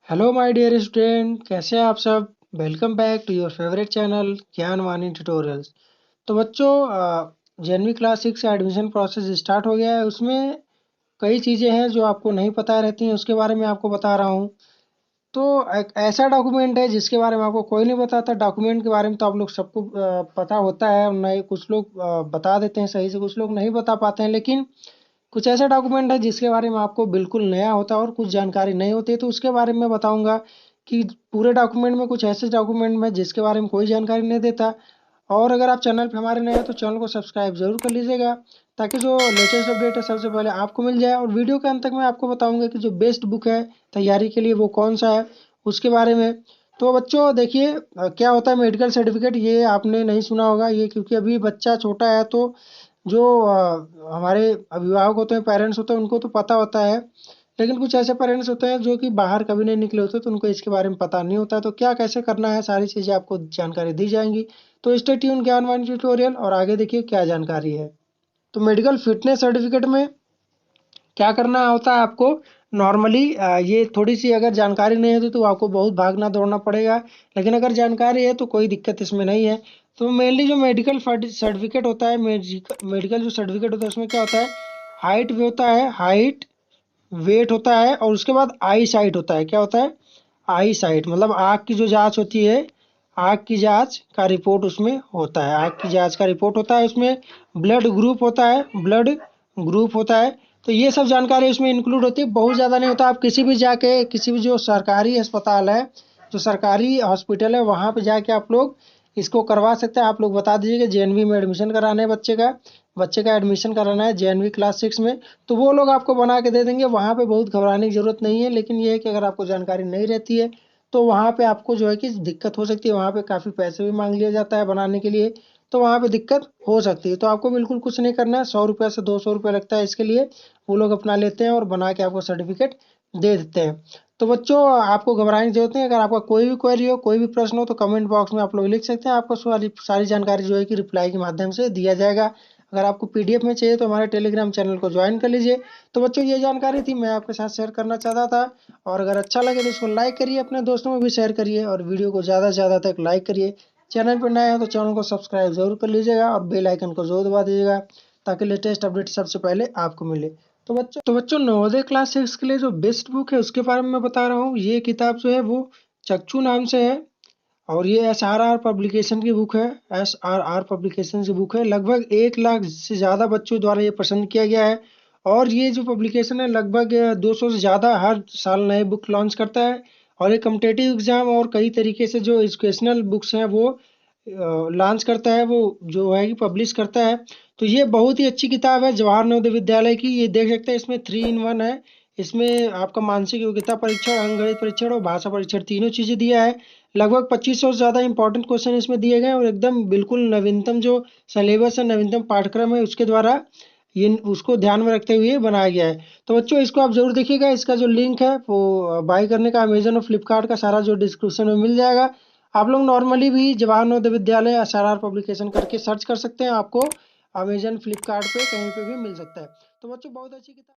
Hello my dear student, कैसे हैं आप सब। Welcome back to your favourite channel Gyan Vani tutorials. तो बच्चों, जेनवी क्लास 6 का एडमिशन प्रोसेस स्टार्ट हो गया है। उसमें कई चीज़ें हैं जो आपको नहीं पता रहती हैं, उसके बारे में आपको बता रहा हूँ। तो एक ऐसा डॉक्यूमेंट है जिसके बारे में आपको कोई नहीं बताता। डॉक्यूमेंट के बारे में तो आप लोग सबको पता होता है, नहीं कुछ लोग बता देते हैं सही से, कुछ लोग नहीं बता पाते हैं। लेकिन कुछ ऐसा डॉक्यूमेंट है जिसके बारे में आपको बिल्कुल नया होता है और कुछ जानकारी नहीं होती है, तो उसके बारे में मैं बताऊंगा कि पूरे डॉक्यूमेंट में कुछ ऐसे डॉक्यूमेंट में जिसके बारे में कोई जानकारी नहीं देता। और अगर आप चैनल पे हमारे नए हैं तो चैनल को सब्सक्राइब जरूर कर लीजिएगा, ताकि जो लेटेस्ट अपडेट है सबसे पहले आपको मिल जाए। और वीडियो के अंत तक मैं आपको बताऊंगा कि जो बेस्ट बुक है तैयारी के लिए वो कौन सा है, उसके बारे में। तो बच्चों देखिए, क्या होता है मेडिकल सर्टिफिकेट, ये आपने नहीं सुना होगा ये, क्योंकि अभी बच्चा छोटा है। तो जो हमारे अभिभावक होते हैं, पेरेंट्स होते हैं, उनको तो पता होता है। लेकिन कुछ ऐसे पेरेंट्स होते हैं जो कि बाहर कभी नहीं निकले होते, तो उनको इसके बारे में पता नहीं होता। तो क्या कैसे करना है, सारी चीज़ें आपको जानकारी दी जाएंगी। तो स्टे ट्यून ज्ञानवाणी ट्यूटोरियल, और आगे देखिए क्या जानकारी है। तो मेडिकल फिटनेस सर्टिफिकेट में क्या करना होता है आपको। नॉर्मली ये थोड़ी सी अगर जानकारी नहीं है तो आपको बहुत भागना दौड़ना पड़ेगा। लेकिन अगर जानकारी है तो कोई दिक्कत इसमें नहीं है। तो मेनली जो मेडिकल सर्टिफिकेट होता है, मेडिकल जो सर्टिफिकेट होता है उसमें क्या होता है, हाइट भी होता है, हाइट वेट होता है, और उसके बाद आई साइट होता है। क्या होता है, आई साइट मतलब आँख की जो जांच होती है, आँख की जांच का रिपोर्ट उसमें होता है। आँख की जांच का रिपोर्ट होता है उसमें। ब्लड ग्रुप होता है, ब्लड ग्रुप होता है। तो ये सब जानकारी उसमें इंक्लूड होती है, बहुत ज़्यादा नहीं होता। आप किसी भी जाके, किसी भी जो सरकारी अस्पताल है, जो सरकारी हॉस्पिटल है, वहाँ पे जाके आप लोग इसको करवा सकते हैं। आप लोग बता दीजिए कि जेएनवी में एडमिशन कराना है बच्चे का एडमिशन कराना है जेएनवी क्लास 6 में, तो वो लोग आपको बना के दे देंगे। वहाँ पे बहुत घबराने की ज़रूरत नहीं है। लेकिन ये है कि अगर आपको जानकारी नहीं रहती है तो वहाँ पे आपको जो है कि दिक्कत हो सकती है। वहाँ पे काफ़ी पैसे भी मांग लिया जाता है बनाने के लिए, तो वहाँ पे दिक्कत हो सकती है। तो आपको बिल्कुल कुछ नहीं करना है, 100 रुपये से 200 रुपये लगता है इसके लिए। वो लोग अपना लेते हैं और बना के आपको सर्टिफिकेट दे देते हैं। तो बच्चों, आपको घबराने की जरूरत नहीं है। अगर आपका कोई भी क्वेरी हो, कोई भी प्रश्न हो, तो कमेंट बॉक्स में आप लोग लिख सकते हैं। आपको सारी सारी जानकारी जो है कि रिप्लाई के माध्यम से दिया जाएगा। अगर आपको पीडीएफ में चाहिए तो हमारे टेलीग्राम चैनल को ज्वाइन कर लीजिए। तो बच्चों, ये जानकारी थी, मैं आपके साथ शेयर करना चाहता था। और अगर अच्छा लगे तो इसको लाइक करिए, अपने दोस्तों में भी शेयर करिए, और वीडियो को ज़्यादा से ज़्यादा तक लाइक करिए। चैनल पर नए हैं तो चैनल को सब्सक्राइब जरूर कर लीजिएगा, और बेल आइकन को जरूर दबा दीजिएगा, ताकि लेटेस्ट अपडेट सबसे पहले आपको मिले। तो बच्चों नवोदय क्लास 6 के लिए जो बेस्ट बुक है उसके बारे में मैं बता रहा हूँ। ये किताब जो है वो चक्षु नाम से है, और ये SRR पब्लिकेशन की बुक है। SRR पब्लिकेशन की बुक है। लगभग 1 लाख से ज़्यादा बच्चों द्वारा ये पसंद किया गया है। और ये जो पब्लिकेशन है लगभग 200 से ज़्यादा हर साल नए बुक लॉन्च करता है। और ये कम्पिटेटिव एग्जाम और कई तरीके से जो एजुकेशनल बुक्स हैं वो लॉन्च करता है, वो जो है कि पब्लिश करता है। तो ये बहुत ही अच्छी किताब है जवाहर नवोदय विद्यालय की। ये देख सकते हैं, इसमें 3 in 1 है। इसमें आपका मानसिक योग्यता परीक्षण, अंकगणित परीक्षण और भाषा परीक्षण तीनों चीज़ें दिया है। लगभग 2500 से ज़्यादा इंपॉर्टेंट क्वेश्चन इसमें दिए गए हैं, और एकदम बिल्कुल नवीनतम जो सिलेबस है, नवीनतम पाठ्यक्रम है, उसके द्वारा ये उसको ध्यान में रखते हुए बनाया गया है। तो बच्चों, इसको आप जरूर देखिएगा। इसका जो लिंक है वो बाय करने का अमेजन और फ्लिपकार्ट का सारा जो डिस्क्रिप्शन में मिल जाएगा। आप लोग नॉर्मली भी जवाहर नवोदय विद्यालय SRR पब्लिकेशन करके सर्च कर सकते हैं, आपको अमेजन फ्लिपकार्ट पे कहीं पे भी मिल सकता है। तो बच्चों, बहुत अच्छी किताब।